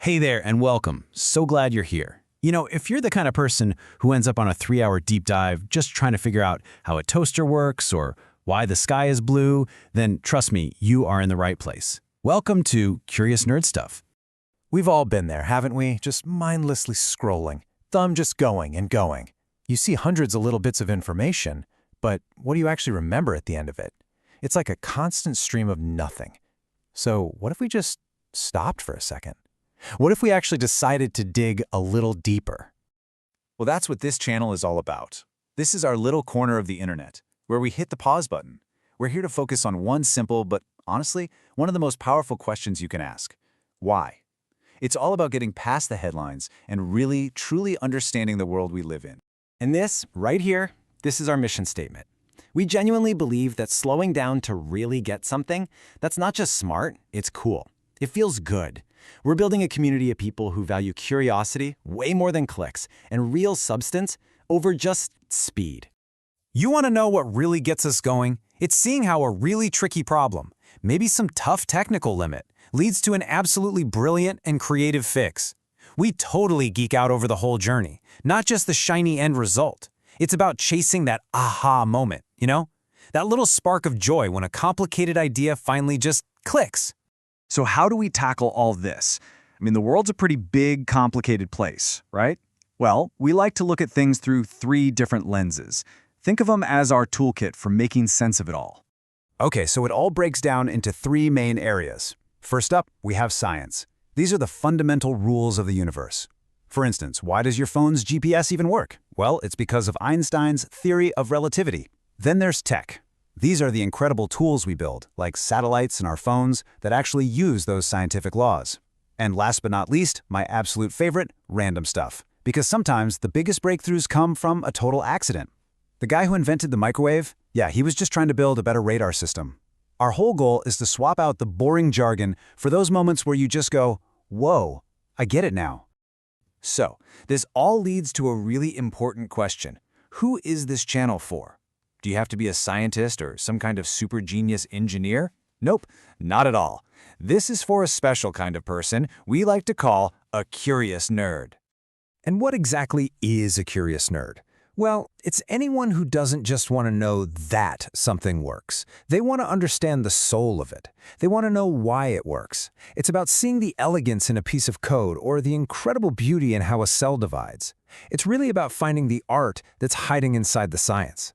Hey there and welcome. So glad you're here. If you're the kind of person who ends up on a 3-hour deep dive just trying to figure out how a toaster works or why the sky is blue, then trust me, you are in the right place. Welcome to Curious Nerd Stuff. We've all been there, haven't we? Just mindlessly scrolling, thumb just going and going. You see hundreds of little bits of information, but what do you actually remember at the end of it? It's like a constant stream of nothing. So what if we just stopped for a second? What if we actually decided to dig a little deeper? Well, that's what this channel is all about. This is our little corner of the internet, where we hit the pause button. We're here to focus on one simple, but honestly, one of the most powerful questions you can ask. Why? It's all about getting past the headlines and really, truly understanding the world we live in. And this, right here, this is our mission statement. We genuinely believe that slowing down to really get something, that's not just smart, it's cool. It feels good. We're building a community of people who value curiosity way more than clicks and real substance over just speed. You want to know what really gets us going? It's seeing how a really tricky problem, maybe some tough technical limit, leads to an absolutely brilliant and creative fix. We totally geek out over the whole journey, not just the shiny end result. It's about chasing that aha moment, That little spark of joy when a complicated idea finally just clicks. So how do we tackle all this? The world's a pretty big, complicated place, right? Well, we like to look at things through 3 different lenses. Think of them as our toolkit for making sense of it all. Okay, so it all breaks down into 3 main areas. First up, we have science. These are the fundamental rules of the universe. For instance, why does your phone's GPS even work? Well, it's because of Einstein's theory of relativity. Then there's tech. These are the incredible tools we build, like satellites and our phones, that actually use those scientific laws. And last but not least, my absolute favorite, random stuff. Because sometimes the biggest breakthroughs come from a total accident. The guy who invented the microwave, he was just trying to build a better radar system. Our whole goal is to swap out the boring jargon for those moments where you just go, whoa, I get it now. So, this all leads to a really important question. Who is this channel for? Do you have to be a scientist or some kind of super genius engineer? Nope, not at all. This is for a special kind of person we like to call a curious nerd. And what exactly is a curious nerd? Well, it's anyone who doesn't just want to know that something works. They want to understand the soul of it. They want to know why it works. It's about seeing the elegance in a piece of code or the incredible beauty in how a cell divides. It's really about finding the art that's hiding inside the science.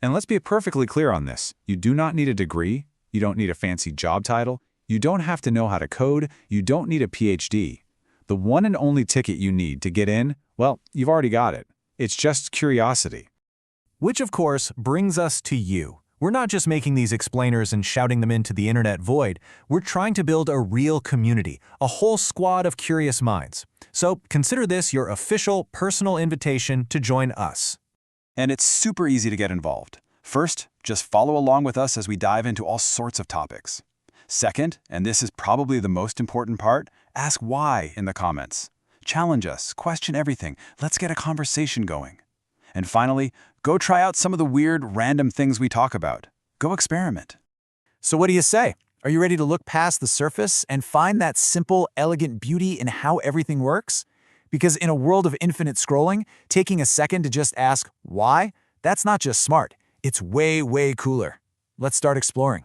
And let's be perfectly clear on this. You do not need a degree. You don't need a fancy job title. You don't have to know how to code. You don't need a PhD. The one and only ticket you need to get in, well, you've already got it. It's just curiosity. Which, of course, brings us to you. We're not just making these explainers and shouting them into the internet void. We're trying to build a real community, a whole squad of curious minds. So consider this your official, personal invitation to join us. And it's super easy to get involved. First, just follow along with us as we dive into all sorts of topics. Second, and this is probably the most important part, ask why in the comments. Challenge us, question everything, let's get a conversation going. And finally, go try out some of the weird, random things we talk about. Go experiment. So what do you say? Are you ready to look past the surface and find that simple, elegant beauty in how everything works? Because in a world of infinite scrolling, taking a second to just ask why, that's not just smart. It's way, way cooler. Let's start exploring.